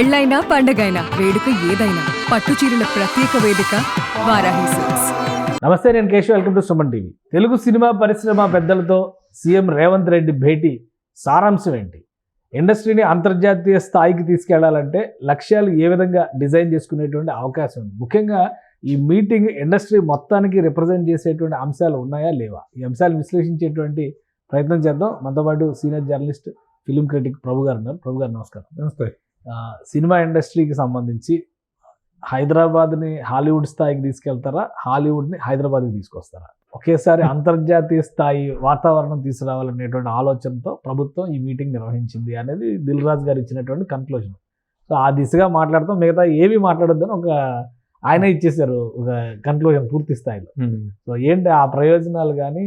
పెళ్ళైనా పండగైనా వేడుక ఏదైనా పట్టు చీరల ప్రత్యేక వేదిక వారాహి సిల్క్స్. నమస్తే, నేను Keshav. Welcome to Suman TV. Telugu cinema పరిశ్రమ పెద్దలతో సీఎం రేవంత్ రెడ్డి భేటీ సారాంశం ఏంటి? ఇండస్ట్రీని అంతర్జాతీయ స్థాయికి తీసుకెళ్లాలంటే లక్ష్యాలు ఏ విధంగా డిజైన్ చేసుకునేటువంటి అవకాశం ఉంది? ముఖ్యంగా ఈ మీటింగ్ ఇండస్ట్రీ మొత్తానికి రిప్రజెంట్ చేసేటువంటి అంశాలు ఉన్నాయా లేవా? ఈ అంశాలు విశ్లేషించేటువంటి ప్రయత్నం చేద్దాం. మనతో పాటు సీనియర్ జర్నలిస్ట్, ఫిలిం క్రిటిక్ ప్రభు గారు ఉన్నారు. ప్రభు గారు నమస్కారం. నమస్తే. సినిమా ఇండస్ట్రీకి సంబంధించి హైదరాబాద్ని హాలీవుడ్ స్థాయికి తీసుకెళ్తారా, హాలీవుడ్ని హైదరాబాద్కి తీసుకొస్తారా? ఒకేసారి అంతర్జాతీయ స్థాయి వాతావరణం తీసుకురావాలనేటువంటి ఆలోచనతో ప్రభుత్వం ఈ మీటింగ్ నిర్వహించింది అనేది దిల్ రాజు గారు ఇచ్చినటువంటి కన్క్లూజన్. సో ఆ దిశగా మాట్లాడతాం. మిగతా ఏవి మాట్లాడొద్దని ఒక ఆయన ఇచ్చేసారు ఒక కన్క్లూజన్ పూర్తి స్థాయిలో. సో ఏంటి ఆ ప్రయోజనాలు కానీ,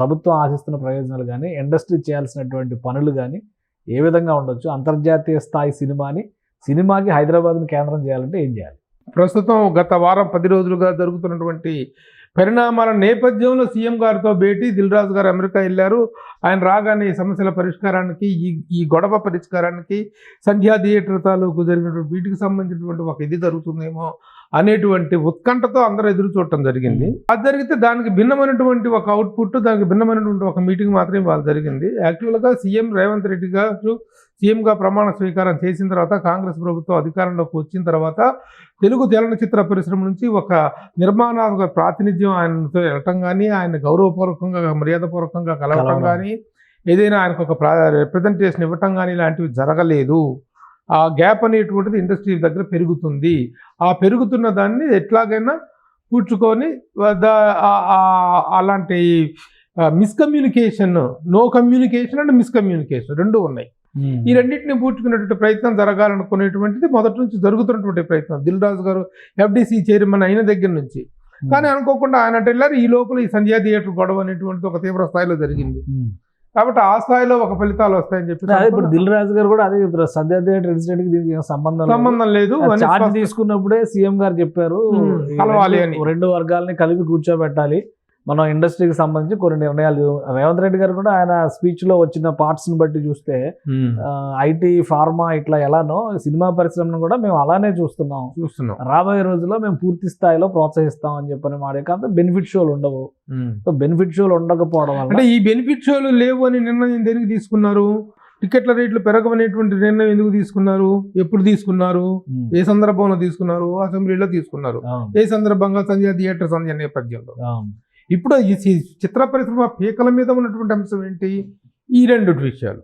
ప్రభుత్వం ఆశిస్తున్న ప్రయోజనాలు కానీ, ఇండస్ట్రీ చేయాల్సినటువంటి పనులు కానీ ఏ విధంగా ఉండొచ్చు? అంతర్జాతీయ స్థాయి సినిమాకి హైదరాబాద్ని కేంద్రం చేయాలంటే ఏం చేయాలి? ప్రస్తుతం గత వారం 10 రోజులుగా జరుగుతున్నటువంటి పరిణామాల నేపథ్యంలో సీఎం గారితో భేటీ. దిల్ రాజు గారు అమెరికా వెళ్ళారు. ఆయన రాగానే ఈ సమస్యల పరిష్కారానికి, ఈ గొడవ పరిష్కారానికి, సంధ్యా థియేటర్ తాలూకు జరిగినటువంటి వీటికి సంబంధించినటువంటి ఒక ఇది జరుగుతుందేమో అనేటువంటి ఉత్కంఠతో అందరూ ఎదురు చూడటం జరిగింది. అది జరిగితే దానికి భిన్నమైనటువంటి ఒక అవుట్పుట్, దానికి భిన్నమైనటువంటి ఒక మీటింగ్ మాత్రమే వాళ్ళు జరిగింది. యాక్చువల్గా సీఎం రేవంత్ రెడ్డి గారు సీఎంగా ప్రమాణ స్వీకారం చేసిన తర్వాత, కాంగ్రెస్ ప్రభుత్వం అధికారంలోకి వచ్చిన తర్వాత తెలుగు చలనచిత్ర పరిశ్రమ నుంచి ఒక నిర్మాణాత్మక ప్రాతినిధ్యం ఆయనతో వెళ్ళటం కానీ, ఆయన గౌరవపూర్వకంగా మర్యాదపూర్వకంగా కలవటం కానీ, ఏదైనా ఆయనకు ఒక రిప్రజెంటేషన్ ఇవ్వటం కానీ ఇలాంటివి జరగలేదు. ఆ గ్యాప్ అనేటువంటిది ఇండస్ట్రీ దగ్గర పెరుగుతుంది. ఆ పెరుగుతున్న దాన్ని ఎట్లాగైనా పూడ్చుకొని అలాంటి miscommunication, no communication and miscommunication రెండు ఉన్నాయి. ఈ రెండింటిని పూడ్చుకునేటువంటి ప్రయత్నం జరగాలనుకునేటువంటిది మొదటి నుంచి జరుగుతున్నటువంటి ప్రయత్నం దిల్ రాజు గారు FDC చైర్మన్ అయిన దగ్గర నుంచి. కానీ అనుకోకుండా ఆయన వెళ్ళారు. ఈ లోపల ఈ సంధ్యా థియేటర్ గొడవ అనేటువంటిది ఒక తీవ్ర స్థాయిలో జరిగింది. కాబట్టి ఆ స్థాయిలో ఒక ఫలితాలు వస్తాయని చెప్పి ఇప్పుడు దిల్ రాజు గారు కూడా అదే చెప్తారు, సంధ్యా థియేటర్ ఇన్సిడెంట్ కి దీనికి సంబంధం లేదు. చార్జ్ తీసుకున్నప్పుడే సీఎం గారు చెప్పారు కలవాలి అని, 2 వర్గాలని కలిపి కూర్చోబెట్టాలి మనం ఇండస్ట్రీకి సంబంధించి కొన్ని నిర్ణయాలు. రేవంత్ రెడ్డి గారు కూడా ఆయన స్పీచ్ లో వచ్చిన పార్ట్స్ ని బట్టి చూస్తే ఐటీ, ఫార్మా ఇట్లా ఎలానో సినిమా పరిశ్రమను కూడా మేము అలానే చూస్తున్నాం. రాబోయే రోజుల్లో మేము పూర్తి స్థాయిలో ప్రోత్సహిస్తాం అని చెప్పని మాట. కాకపోతే బెనిఫిట్ షోలు ఉండవు. సో బెనిఫిట్ షోలు ఉండకపోవడం వల్ల, అంటే ఈ బెనిఫిట్ షోలు లేవు అని నిర్ణయం దేనికి తీసుకున్నారు? టికెట్ల రేట్లు పెరగవనేటువంటి నిర్ణయం ఎందుకు తీసుకున్నారు? ఎప్పుడు తీసుకున్నారు? ఏ సందర్భంలో తీసుకున్నారు? అసెంబ్లీలో తీసుకున్నారు. ఏ సందర్భంగా? సంధ్యా థియేటర్ సంధ్య నేపథ్యంలో. ఇప్పుడు ఈ చిత్ర పరిశ్రమ పీకల మీద ఉన్నటువంటి అంశం ఏంటి? ఈ 2 విషయాలు.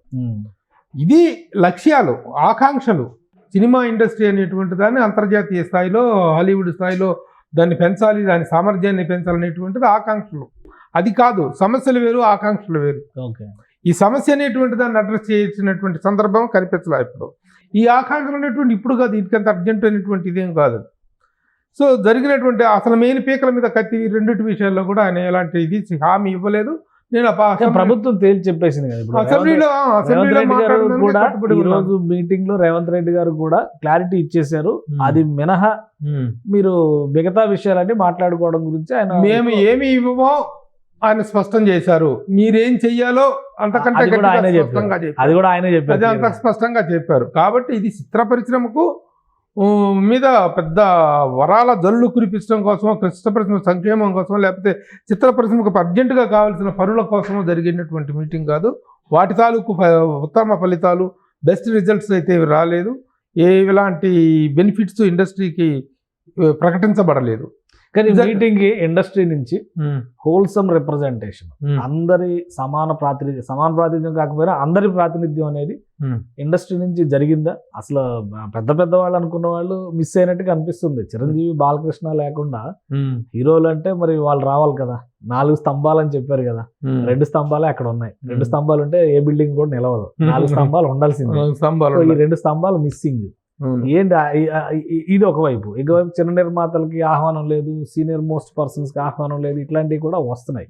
ఇది లక్ష్యాలు, ఆకాంక్షలు. సినిమా ఇండస్ట్రీ అనేటువంటి దాన్ని అంతర్జాతీయ స్థాయిలో, హాలీవుడ్ స్థాయిలో దాన్ని పెంచాలి, దాని సామర్థ్యాన్ని పెంచాలనేటువంటిది ఆకాంక్షలు. అది కాదు, సమస్యలు వేరు, ఆకాంక్షలు వేరు. ఈ సమస్య అనేటువంటి దాన్ని అడ్రస్ చేసినటువంటి సందర్భం కనిపించలే ఇప్పుడు. ఈ ఆకాంక్షలు అనేటువంటి ఇప్పుడు కాదు, ఇంకంత అర్జెంట్ అనేటువంటి ఇదేం కాదు. సో జరిగినటువంటి అసలు మెయిన్ పీకల మీద కత్తి 2 విషయాల్లో కూడా ఆయన ఎలాంటి ఇది హామీ ఇవ్వలేదు. నేను ప్రభుత్వం తేల్చి చెప్పేసింది కదా. ఇప్పుడు మీటింగ్ లో రేవంత్ రెడ్డి గారు కూడా క్లారిటీ ఇచ్చేశారు. అది మినహా మీరు మిగతా విషయాలన్నీ మాట్లాడుకోవడం గురించి ఆయన మేము ఏమి ఇవ్వమో ఆయన స్పష్టం చేశారు. మీరేం చెయ్యాలో అంతకంటే అది కూడా ఆయనే చెప్పారు, అది అంత స్పష్టంగా చెప్పారు. కాబట్టి ఇది చిత్ర పరిశ్రమకు మీద పెద్ద వరాల జల్లు కురిపించడం కోసమో, చిత్ర పరిశ్రమ సంక్షేమం కోసమో, లేకపోతే చిత్ర పరిశ్రమకు అర్జెంటుగా కావాల్సిన పనుల కోసమో జరిగినటువంటి మీటింగ్ కాదు. వాటి తాలూకు ఉత్తమ ఫలితాలు, బెస్ట్ రిజల్ట్స్ అయితే రాలేదు. ఎలాంటి బెనిఫిట్స్ ఇండస్ట్రీకి ప్రకటించబడలేదు. కానీ మీటింగ్ ఇండస్ట్రీ నుంచి హోల్సమ్ రిప్రజెంటేషన్, అందరి సమాన ప్రాతినిధ్యం కాకపోయినా అందరి ప్రాతినిధ్యం అనేది ఇండస్ట్రీ నుంచి జరిగిందా? అసలు పెద్ద వాళ్ళు అనుకున్న వాళ్ళు మిస్ అయినట్టుగా అనిపిస్తుంది. చిరంజీవి, బాలకృష్ణ లేకుండా హీరోలు అంటే మరి వాళ్ళు రావాలి కదా. 4 స్తంభాలు అని చెప్పారు కదా, 2 స్తంభాలే అక్కడ ఉన్నాయి. 2 స్తంభాలు ఉంటే ఏ బిల్డింగ్ కూడా నిలవదు. 4 స్తంభాలు ఉండాల్సింది. ఈ 2 స్తంభాలు మిస్సింగ్. ఏంటి ఇది ఒకవైపు. ఇంకోవైపు చిన్న నిర్మాతలకి ఆహ్వానం లేదు, సీనియర్ మోస్ట్ పర్సన్స్ కి ఆహ్వానం లేదు. ఇట్లాంటివి కూడా వస్తున్నాయి.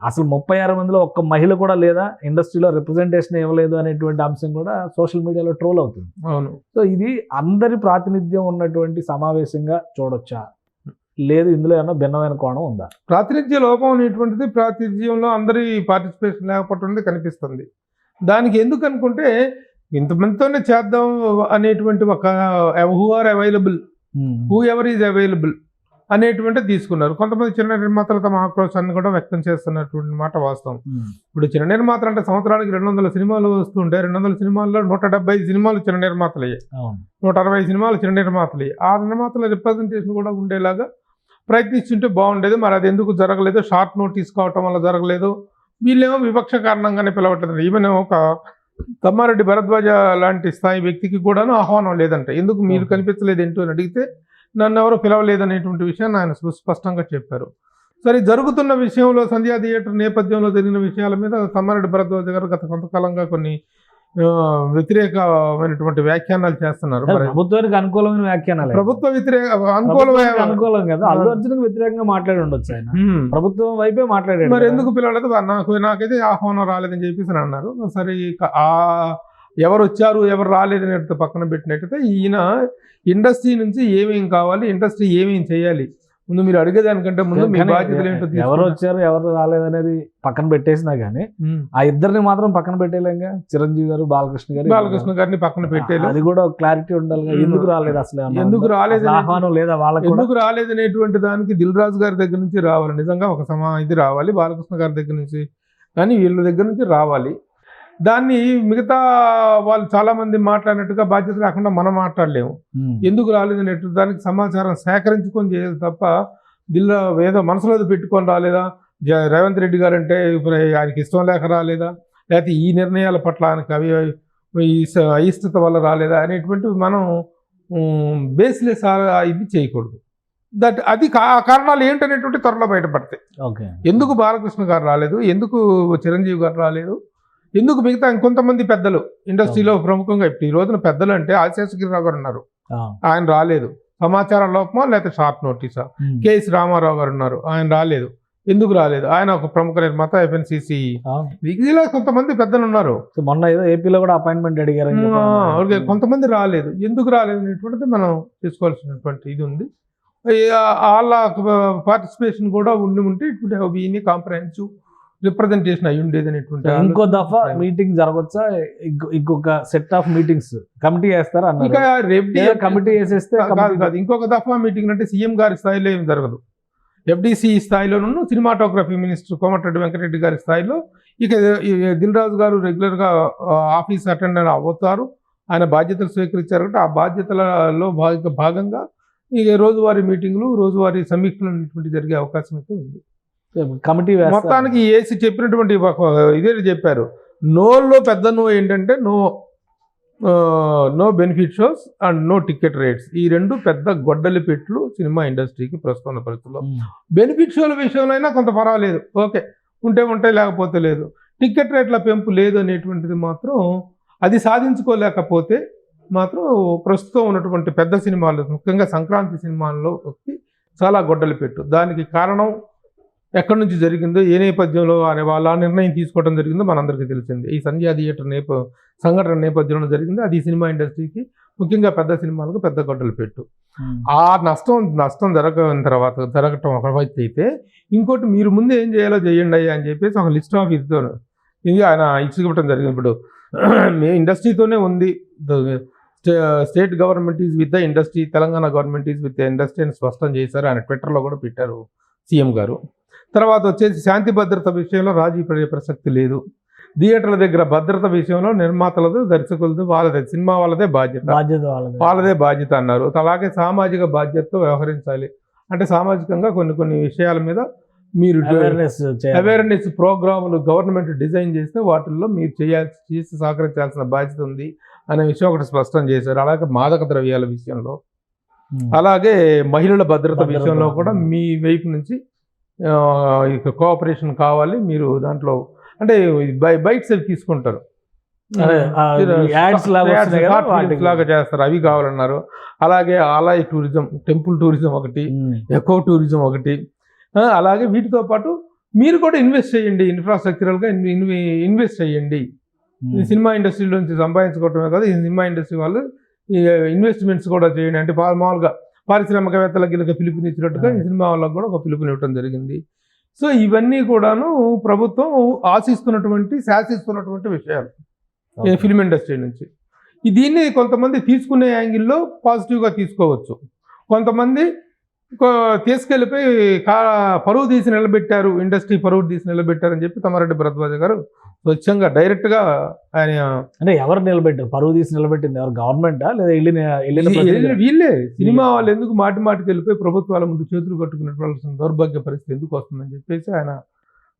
అసలు 36 మందిలో ఒక్క మహిళ కూడా లేదా, ఇండస్ట్రీలో రిప్రజెంటేషన్ ఇవ్వలేదు అనేటువంటి అంశం కూడా సోషల్ మీడియాలో ట్రోల్ అవుతుంది. సో ఇది అందరి ప్రాతినిధ్యం ఉన్నటువంటి సమావేశంగా చూడొచ్చా, లేదు ఇందులో ఏమన్నా భిన్నమైన కోణం ఉందా? ప్రాతినిధ్య లోపం అనేటువంటిది ప్రాతినిధ్యంలో అందరి పార్టిసిపేషన్ లేకపోవడం కనిపిస్తుంది. దానికి ఎందుకు అనుకుంటే ఇంతమందితోనే చేద్దాం అనేటువంటి ఒక who are available, whoever is available అనేటువంటి తీసుకున్నారు. కొంతమంది చిన్న నిర్మాతలు తమ ఆక్రోశాన్ని కూడా వ్యక్తం చేస్తున్నటువంటి మాట వాస్తవం. ఇప్పుడు చిన్న నిర్మాతలు అంటే సంవత్సరానికి 200 సినిమాలు వస్తుంటే 200 సినిమాల్లో 175 సినిమాలు చిన్న నిర్మాతలయ్యాయి, 160 సినిమాలు చిన్న నిర్మాతలయ్యాయి. ఆ నిర్మాతల రిప్రజెంటేషన్ కూడా ఉండేలాగా ప్రయత్నిస్తుంటే బాగుండేది. మరి అది ఎందుకు జరగలేదు? షార్ట్ నోటీస్ కావటం వల్ల జరగలేదు. వీళ్ళేమో వివక్ష కారణంగానే పిలవట్లేదు. ఈవెన్ ఒక తమ్మారెడ్డి భరద్వాజ లాంటి స్థాయి వ్యక్తికి కూడాను ఆహ్వానం లేదంట. ఎందుకు మీరు కనిపించలేదు ఏంటో అని అడిగితే నన్ను ఎవరు పిలవలేదనేటువంటి విషయాన్ని ఆయన స్పష్టంగా చెప్పారు. సరే, జరుగుతున్న విషయంలో సంధ్యా థియేటర్ నేపథ్యంలో జరిగిన విషయాల మీద తమ్మారెడ్డి భరద్వాజ గారు గత కొంతకాలంగా కొన్ని వ్యతిరేకమైనటువంటి వ్యాఖ్యానాలు చేస్తున్నారు. ప్రభుత్వానికి అనుకూలమైన వ్యాఖ్యానాలు, ప్రభుత్వ అనుకూలం కదా. అల్లు అర్జున్కి వ్యతిరేకంగా మాట్లాడి ఉండొచ్చు ఆయన, ప్రభుత్వం వైపే మాట్లాడాడు. మరి ఎందుకు పిలవలేదు? నాకైతే ఆహ్వానం రాలేదని చెప్పేసి అన్నారు. సరే, ఎవరు వచ్చారు ఎవరు రాలేదని పక్కన పెట్టినట్టయితే ఈయన ఇండస్ట్రీ నుంచి ఏమేం కావాలి, ఇండస్ట్రీ ఏమేం చేయాలి, ముందు మీరు అడిగేదానికంటే ముందు మీ బాధ్యతలు ఏంటో, ఎవరు వచ్చారు ఎవరు రాలేదనేది పక్కన పెట్టేసినా గానీ ఆ ఇద్దరిని మాత్రం పక్కన పెట్టేలేంగా. చిరంజీవి గారు, బాలకృష్ణ గారిని పక్కన పెట్టేది. అది కూడా క్లారిటీ ఉండాలి. ఎందుకు రాలేదు అసలు, ఎందుకు రాలేదు, ఆహ్వానం లేదా వాళ్ళకి, ఎందుకు రాలేదు అనేటువంటి దానికి దిల్ రాజు గారి దగ్గర నుంచి రావాలి. నిజంగా ఒక ఇది రావాలి బాలకృష్ణ గారి దగ్గర నుంచి, కానీ వీళ్ళ దగ్గర నుంచి రావాలి. దాన్ని మిగతా వాళ్ళు చాలా మంది మాట్లాడినట్టుగా బాధ్యత లేకుండా మనం మాట్లాడలేము. ఎందుకు రాలేదనేటు దానికి సమాచారం సేకరించుకొని చేయాలి తప్ప దిల్లా ఏదో మనసులో పెట్టుకొని రాలేదా, రేవంత్ రెడ్డి గారు అంటే ఆయనకి ఇష్టం లేక రాలేదా, లేకపోతే ఈ నిర్ణయాల పట్ల ఆయనకి అయిష్టత వల్ల రాలేదా అనేటువంటివి మనం బేస్లెస్ ఇది చేయకూడదు. అది కారణాలు ఏంటనేటువంటి త్వరలో బయటపడతాయి. ఎందుకు బాలకృష్ణ గారు రాలేదు, ఎందుకు చిరంజీవి గారు రాలేదు, ఎందుకు మిగతా ఇంకొంతమంది పెద్దలు ఇండస్ట్రీలో ప్రముఖంగా ఇప్పుడు ఈ రోజున పెద్దలు అంటే ఆశేషగిరిరావు గారు ఉన్నారు, ఆయన రాలేదు. సమాచార లోపమా లేకపోతే షార్ట్ నోటీసా? కేఎస్ రామారావు గారు ఉన్నారు, ఆయన రాలేదు. ఎందుకు రాలేదు? ఆయన ఒక ప్రముఖ నిర్మాత, FNCC. ఇలా కొంతమంది పెద్దలు ఉన్నారు. మొన్న ఏదో ఏపీలో కూడా అపాయింట్మెంట్ అడిగారు, కొంతమంది రాలేదు. ఎందుకు రాలేదు అనేటువంటిది మనం తీసుకోవాల్సినటువంటి ఇది ఉంది. వాళ్ళ పార్టిసిపేషన్ కూడా ఉంటే it would have been comprehensive representation అయి ఉండేది అనేటువంటి. ఇంకో దఫా మీటింగ్ జరగచ్చా? ఇంకొక సెట్ ఆఫ్ మీటింగ్స్ కమిటీ వేస్తారు అన్నారు. కమిటీ వేసేస్తే కాదు, ఇంకొక దఫా మీటింగ్ అంటే సీఎం గారి స్థాయిలో ఏం జరగదు. FDC స్థాయిలోనూ సినిమాటోగ్రఫీ మినిస్టర్ కోమటిరెడ్డి వెంకటరెడ్డి గారి స్థాయిలో ఇక దిల్ రాజు గారు రెగ్యులర్గా ఆఫీస్ అటెండ్ అవుతారు. ఆయన బాధ్యతలు స్వీకరించారు కాబట్టి ఆ బాధ్యతలలో భాగంగా ఇక రోజువారీ మీటింగ్లు, రోజువారీ సమీక్షలు అనేటువంటి జరిగే అవకాశం అయితే ఉంది. కమిటీ మొత్తానికి ఏసీ చెప్పినటువంటి ఇదే చెప్పారు. నోలో పెద్ద నో ఏంటంటే no benefit shows and no ticket rates. ఈ రెండు పెద్ద గొడ్డలి పెట్లు సినిమా ఇండస్ట్రీకి ప్రస్తుత పరిస్థితుల్లో. బెనిఫిట్ షోల విషయంలో అయినా కొంత పర్వాలేదు, ఓకే, ఉంటే లేకపోతే లేదు. టికెట్ రేట్ల పెంపు లేదు అనేటువంటిది మాత్రం అది సాధించుకోలేకపోతే మాత్రం ప్రస్తుతం ఉన్నటువంటి పెద్ద సినిమాలు, ముఖ్యంగా సంక్రాంతి సినిమాల్లో చాలా గొడ్డలి పెట్టు. దానికి కారణం ఎక్కడి నుంచి జరిగిందో, ఏ నేపథ్యంలో వాళ్ళ నిర్ణయం తీసుకోవడం జరిగిందో మనందరికీ తెలిసింది. ఈ సంధ్యా థియేటర్ సంఘటన నేపథ్యంలో జరిగింది. అది సినిమా ఇండస్ట్రీకి, ముఖ్యంగా పెద్ద సినిమాలకు పెద్ద గొడ్డలు పెట్టు. ఆ నష్టం జరగటం ఒక వైపు అయితే, ఇంకోటి మీరు ముందు ఏం చేయాలో చేయండి అని చెప్పేసి ఒక లిస్ట్ ఆఫ్ ఇదితో ఇది ఆయన ఇచ్చివ్వటం జరిగింది. ఇప్పుడు మీ ఇండస్ట్రీతోనే ఉంది, state government is with the industry, Telangana government is with the industry అని స్పష్టం చేశారు. ఆయన ట్విట్టర్లో కూడా పెట్టారు సీఎం గారు. తర్వాత వచ్చేసి శాంతి భద్రత విషయంలో రాజీ పడే ప్రసక్తి లేదు. థియేటర్ల దగ్గర భద్రత విషయంలో నిర్మాతలది, దర్శకులది, వాళ్ళదే, సినిమా వాళ్ళదే బాధ్యత అన్నారు. అలాగే సామాజిక బాధ్యతతో వ్యవహరించాలి. అంటే సామాజికంగా కొన్ని విషయాల మీద మీరు అవేర్నెస్ ప్రోగ్రాములు గవర్నమెంట్ డిజైన్ చేస్తే వాటిల్లో మీరు చేసి సహకరించాల్సిన బాధ్యత ఉంది అనే విషయం ఒకటి స్పష్టం చేశారు. అలాగే మాదక ద్రవ్యాల విషయంలో, అలాగే మహిళల భద్రత విషయంలో కూడా మీ వైపు నుంచి కోఆపరేషన్ కావాలి. మీరు దాంట్లో అంటే బైట్స్ అవి తీసుకుంటారు, లాగా చేస్తారు, అవి కావాలన్నారు. అలాగే ఆలయ టూరిజం, టెంపుల్ టూరిజం ఒకటి, ఎకో టూరిజం ఒకటి. అలాగే వీటితో పాటు మీరు కూడా ఇన్వెస్ట్ చేయండి, ఇన్ఫ్రాస్ట్రక్చరల్గా ఇన్వెస్ట్ చేయండి. సినిమా ఇండస్ట్రీలో నుంచి సంపాదించుకోవటమే కాదు, ఈ సినిమా ఇండస్ట్రీ వాళ్ళు ఇన్వెస్ట్మెంట్స్ కూడా చేయండి. అంటే మామూలుగా పారిశ్రామికవేత్తలకి ఇలా పిలుపునిచ్చినట్టుగా ఈ సినిమా వాళ్ళకి కూడా ఒక పిలుపునివ్వటం జరిగింది. సో ఇవన్నీ కూడాను ప్రభుత్వం శాసిస్తున్నటువంటి విషయాలు ఫిల్మ్ ఇండస్ట్రీ నుంచి. దీన్ని కొంతమంది తీసుకునే యాంగిల్లో పాజిటివ్గా తీసుకోవచ్చు, కొంతమంది తీసుకెళ్ళిపోయి పరువు తీసి నిలబెట్టారు, ఇండస్ట్రీ పరువు తీసి నిలబెట్టారు అని చెప్పి తమ్మారెడ్డి భరద్వాజ గారు స్వచ్ఛంగా డైరెక్ట్గా ఆయన అంటే ఎవరు నిలబెట్టారు, పరువు తీసి నిలబెట్టింది ఎవరు, గవర్నమెంటా లేదా వీళ్ళే సినిమా వాళ్ళు ఎందుకు మాటికి వెళ్ళిపోయి ప్రభుత్వాల ముందు చేతులు కట్టుకునే దౌర్భాగ్య పరిస్థితి ఎందుకు వస్తుందని చెప్పేసి ఆయన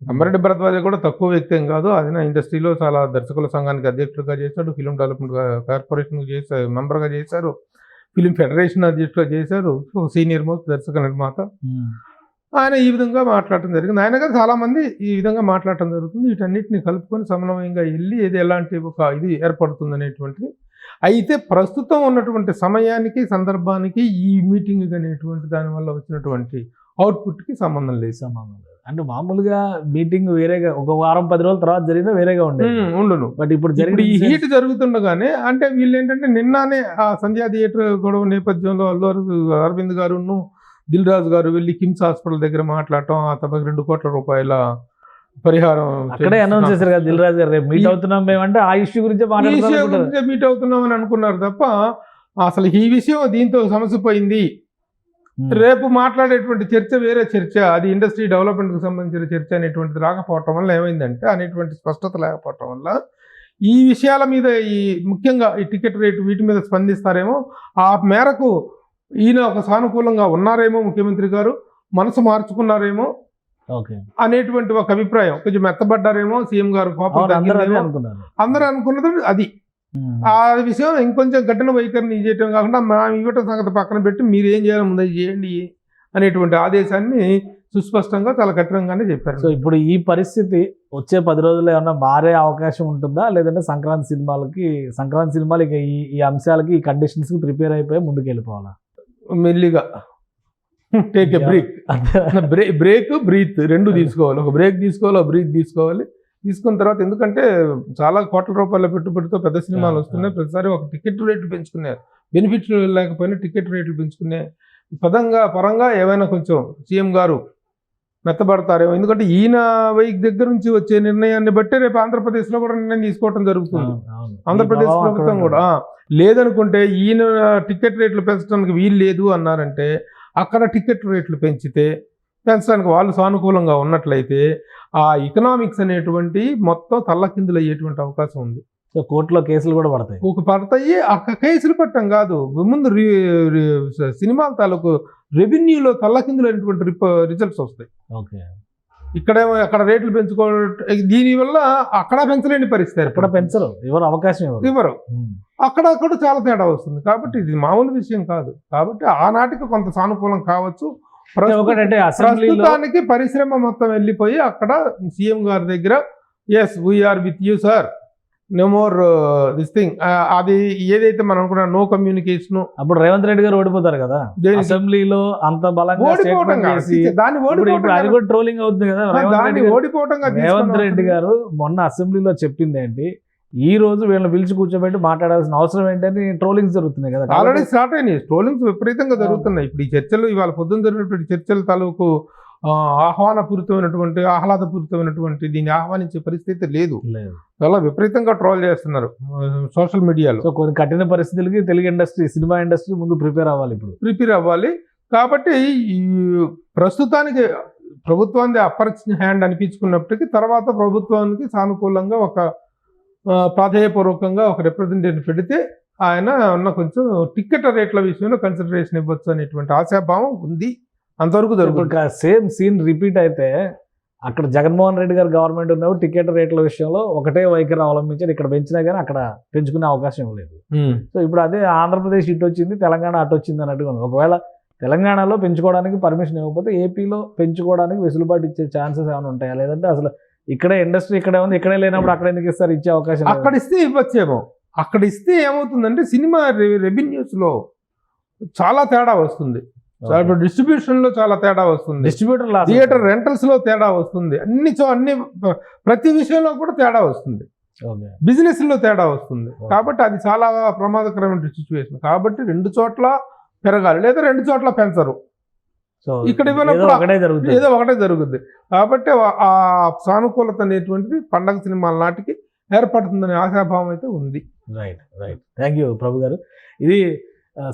తమ్మారెడ్డి భరద్వాజ కూడా తక్కువ వ్యక్తి ఏం కాదు, ఆయన ఇండస్ట్రీలో చాలా దర్శకుల సంఘానికి అధ్యక్షుడిగా చేశాడు, ఫిలిం డెవలప్మెంట్ కార్పొరేషన్ చేశారు, మెంబర్గా చేశారు, ఫిలిం ఫెడరేషన్ అధ్యక్షుడిగా చేశారు, సీనియర్ మోస్ట్ దర్శక నిర్మాత. ఆయన ఈ విధంగా మాట్లాడటం జరిగింది. ఆయన కదా చాలామంది ఈ విధంగా మాట్లాడటం జరుగుతుంది. వీటన్నిటిని కలుపుకొని సమన్వయంగా వెళ్ళి ఏది ఎలాంటి ఒక ఇది ఏర్పడుతుంది అనేటువంటిది. అయితే ప్రస్తుతం ఉన్నటువంటి సమయానికి సందర్భానికి ఈ మీటింగ్ అనేటువంటి దానివల్ల వచ్చినటువంటి అవుట్పుట్కి సంబంధం లేదు. అంటే మామూలుగా మీటింగ్ వేరేగా ఒక వారం 10 రోజుల తర్వాత జరిగినా వేరేగా ఉండును. బట్ ఇప్పుడు ఈ హీట్ జరుగుతుండగానే అంటే వీళ్ళు ఏంటంటే నిన్ననే ఆ సంధ్యా థియేటర్ గొడవ నేపథ్యంలో అరవింద్ గారును దిల్ రాజు గారు వెళ్ళి కిమ్స్ హాస్పిటల్ దగ్గర మాట్లాడటం, ఆ తమకు 2 కోట్ల రూపాయల పరిహారం అక్కడే అనౌన్స్ చేశారు కదా దిల్ రాజు గారు, రేపు మీట్ అవుతున్నాం మేమంటే ఆ ఇష్యూ గురించి మీట్ అవుతున్నాం అని అనుకున్నారు తప్ప అసలు ఈ విషయం దీంతో సమస్య పోయింది. రేపు మాట్లాడేటువంటి చర్చ వేరే చర్చ, అది ఇండస్ట్రీ డెవలప్మెంట్కి సంబంధించిన చర్చ అనేటువంటిది రాకపోవటం వల్ల ఏమైందంటే అనేటువంటి స్పష్టత లేకపోవటం వల్ల ఈ విషయాల మీద ఈ ముఖ్యంగా ఈ టికెట్ రేటు వీటి మీద స్పందిస్తారేమో, ఆ మేరకు ఈయన ఒక సానుకూలంగా ఉన్నారేమో, ముఖ్యమంత్రి గారు మనసు మార్చుకున్నారేమో అనేటువంటి ఒక అభిప్రాయం, కొంచెం మెత్తబడ్డారేమో, సీఎం గారు కోపం అందరూ అనుకున్నది అది. ఆ విషయం ఇంకొంచెం కఠిన వైఖరిని చేయటం కాకుండా మా ఇవ్వటం సంగతి పక్కన పెట్టి మీరు ఏం చేయాలి ముందు చేయండి అనేటువంటి ఆదేశాన్ని సుస్పష్టంగా చాలా కఠినంగానే చెప్పారు. సో ఇప్పుడు ఈ పరిస్థితి వచ్చే 10 రోజుల్లో ఏమన్నా మారే అవకాశం ఉంటుందా, లేదంటే సంక్రాంతి సినిమాలు ఇక ఈ అంశాలకి ఈ కండిషన్స్కి ప్రిపేర్ అయిపోయి ముందుకు వెళ్ళిపోవాలా? మెల్లిగా టేక్ ఎ బ్రేక్ బ్రీత్ రెండు తీసుకోవాలి. ఒక బ్రేక్ తీసుకోవాలి, ఒక బ్రీత్ తీసుకోవాలి. తీసుకున్న తర్వాత ఎందుకంటే చాలా కోట్ల రూపాయల పెట్టుబడితో పెద్ద సినిమాలు వస్తున్నాయి. ప్రతిసారి ఒక టికెట్ రేట్లు పెంచుకున్నారు, బెనిఫిట్లు లేకపోయినా టికెట్ రేట్లు పెంచుకునే పరంగా ఏమైనా కొంచెం సీఎం గారు మెత్తబడతారేమో. ఎందుకంటే ఈయన దగ్గర నుంచి వచ్చే నిర్ణయాన్ని బట్టి రేపు ఆంధ్రప్రదేశ్లో కూడా నిర్ణయం తీసుకోవడం జరుగుతుంది. ఆంధ్రప్రదేశ్ ప్రభుత్వం కూడా లేదనుకుంటే ఈయన టికెట్ రేట్లు పెంచడానికి వీలు లేదు అన్నారంటే అక్కడ టికెట్ రేట్లు పెంచడానికి వాళ్ళు సానుకూలంగా ఉన్నట్లయితే ఆ ఎకనామిక్స్ అనేటువంటి మొత్తం తల్లకిందులు అయ్యేటువంటి అవకాశం ఉంది. సో కోర్టులో కేసులు కూడా పడతాయి. అక్కడ కేసులు పట్టడం కాదు, ముందు సినిమాల తాలూకు రెవెన్యూలో తల్లకిందులు అనేటువంటి రిజల్ట్స్ వస్తాయి. ఇక్కడేమో అక్కడ రేట్లు పెంచుకోవడం, దీనివల్ల అక్కడ పెంచలేని పరిస్థితి, అక్కడ పెంచరు, ఎవరు అవకాశం ఇవ్వరు, అక్కడ చాలా తేడా వస్తుంది. కాబట్టి ఇది మామూలు విషయం కాదు. కాబట్టి ఆనాటికి కొంత సానుకూలం కావచ్చు. ప్రస్తుతానికి పరిశ్రమ మొత్తం వెళ్ళిపోయి అక్కడ సీఎం గారి దగ్గర yes we're with you sir, no more this thing, అది ఏదైతే మనం అనుకున్నా నో కమ్యూనికేషన్. అప్పుడు రేవంత్ రెడ్డి గారు ఓడిపోతారు కదా అసెంబ్లీలో, అంత బలంగా ట్రోలింగ్ అవుతుంది కదా. రేవంత్ రెడ్డి గారు మొన్న అసెంబ్లీలో చెప్పింది ఏంటి, ఈ రోజు వీళ్ళని పిలిచి కూర్చోబెట్టి మాట్లాడాల్సిన అవసరం ఏంటని ట్రోలింగ్స్ జరుగుతున్నాయి కదా. ఆల్రెడీ స్టార్ట్ అయినాయి ట్రోలింగ్స్, విపరీతంగా జరుగుతున్నాయి. ఇప్పుడు ఈ చర్చలు, ఇవాళ పొద్దున్న జరిగినటువంటి చర్చల తాలూకు ఆహ్లాదపూరితమైనటువంటి దీన్ని ఆహ్వానించే పరిస్థితి లేదు. చాలా విపరీతంగా ట్రోల్ చేస్తున్నారు సోషల్ మీడియాలో. సో కొన్ని కఠిన పరిస్థితులకి తెలుగు ఇండస్ట్రీ, సినిమా ఇండస్ట్రీ ముందు ప్రిపేర్ అవ్వాలి. కాబట్టి ఈ ప్రస్తుతానికి ప్రభుత్వాన్ని అప్పర్ హ్యాండ్ అనిపించుకున్నప్పటికీ తర్వాత ప్రభుత్వానికి సానుకూలంగా ఒక ప్రాధేయపూర్వకంగా ఒక రిప్రజెంటేటివ్ పెడితే ఆయన ఉన్న కొంచెం టికెట్ రేట్ల విషయంలో కన్సిడరేషన్ ఇవ్వచ్చు అనేటువంటి ఆశాభావం ఉంది. అంతవరకు జరుగుతుంది. సేమ్ సీన్ రిపీట్ అయితే అక్కడ జగన్మోహన్ రెడ్డి గారు గవర్నమెంట్ ఉన్నప్పుడు టికెట్ రేట్ల విషయంలో ఒకటే వైఖరి అవలంబించారు, ఇక్కడ పెంచినా కానీ అక్కడ పెంచుకునే అవకాశం లేదు. సో ఇప్పుడు అదే ఆంధ్రప్రదేశ్ ఇటు వచ్చింది, తెలంగాణ అటు వచ్చింది అన్నట్టుగా ఉంది. ఒకవేళ తెలంగాణలో పెంచుకోవడానికి పర్మిషన్ ఇవ్వకపోతే ఏపీలో పెంచుకోవడానికి వెసులుబాటు ఇచ్చే ఛాన్సెస్ ఏమైనా ఉంటాయా, లేదంటే అసలు ఇక్కడే ఇండస్ట్రీ ఇక్కడే ఉంది, ఇక్కడే లేనప్పుడు అక్కడ ఎందుకు ఇస్తారు, ఇచ్చే అవకాశం? అక్కడ ఇస్తే ఇవ్వచ్చేమో. అక్కడ ఇస్తే ఏమవుతుందంటే సినిమా రెవెన్యూస్లో చాలా తేడా వస్తుంది, డిస్ట్రిబ్యూషన్లో చాలా తేడా వస్తుంది, థియేటర్ రెంటల్స్లో తేడా వస్తుంది, అన్ని ప్రతి విషయంలో కూడా తేడా వస్తుంది, బిజినెస్లో తేడా వస్తుంది. కాబట్టి అది చాలా ప్రమాదకరమైన సిచ్యువేషన్. కాబట్టి 2 చోట్ల పెరగాలి, లేదా 2 చోట్ల పెంచరు. ఇక్కడ ఇవ్వనప్పుడు ఏదో ఒకటే జరుగుద్ది. కాబట్టి ఆ సానుకూలత అనేటువంటిది పండగ సినిమాల నాటికి ఏర్పడుతుందనే ఆశాభావం అయితే ఉంది. రైట్ థ్యాంక్ యూ ప్రభు గారు. ఇది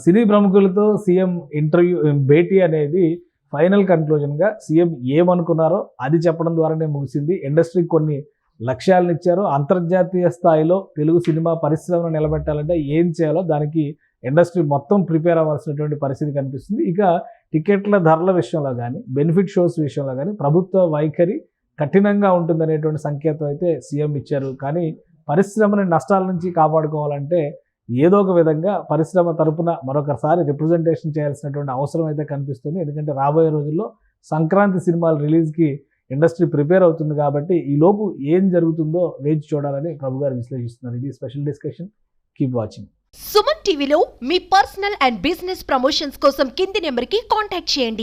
సినీ ప్రముఖులతో సీఎం ఇంటర్వ్యూ భేటీ అనేది ఫైనల్ కన్క్లూజన్గా సీఎం ఏమనుకున్నారో అది చెప్పడం ద్వారానే ముగిసింది. ఇండస్ట్రీకి కొన్ని లక్ష్యాలను ఇచ్చారు. అంతర్జాతీయ స్థాయిలో తెలుగు సినిమా పరిశ్రమను నిలబెట్టాలంటే ఏం చేయాలో దానికి ఇండస్ట్రీ మొత్తం ప్రిపేర్ అవ్వాల్సినటువంటి పరిస్థితి కనిపిస్తుంది. ఇక టికెట్ల ధరల విషయంలో కానీ బెనిఫిట్ షోస్ విషయంలో కానీ ప్రభుత్వ వైఖరి కఠినంగా ఉంటుందనేటువంటి సంకేతం అయితే సీఎం ఇచ్చారు. కానీ పరిశ్రమని నష్టాల నుంచి కాపాడుకోవాలంటే ఏదో ఒక విధంగా పరిశ్రమ తరపున మరొకసారి రిప్రజెంటేషన్ చేయాల్సినటువంటి అవసరం అయితే కనిపిస్తుంది. ఎందుకంటే రాబోయే రోజుల్లో సంక్రాంతి సినిమాల రిలీజ్కి ఇండస్ట్రీ ప్రిపేర్ అవుతుంది కాబట్టి ఈ లోపు ఏం జరుగుతుందో వేచి చూడాలని ప్రభు గారు విశ్లేషిస్తున్నారు. ఇది special discussion. Keep watching. Suman టీవీలో మీ పర్సనల్ అండ్ బిజినెస్ ప్రమోషన్స్ కోసం కింది నెంబర్కి కాంటాక్ట్ చేయండి.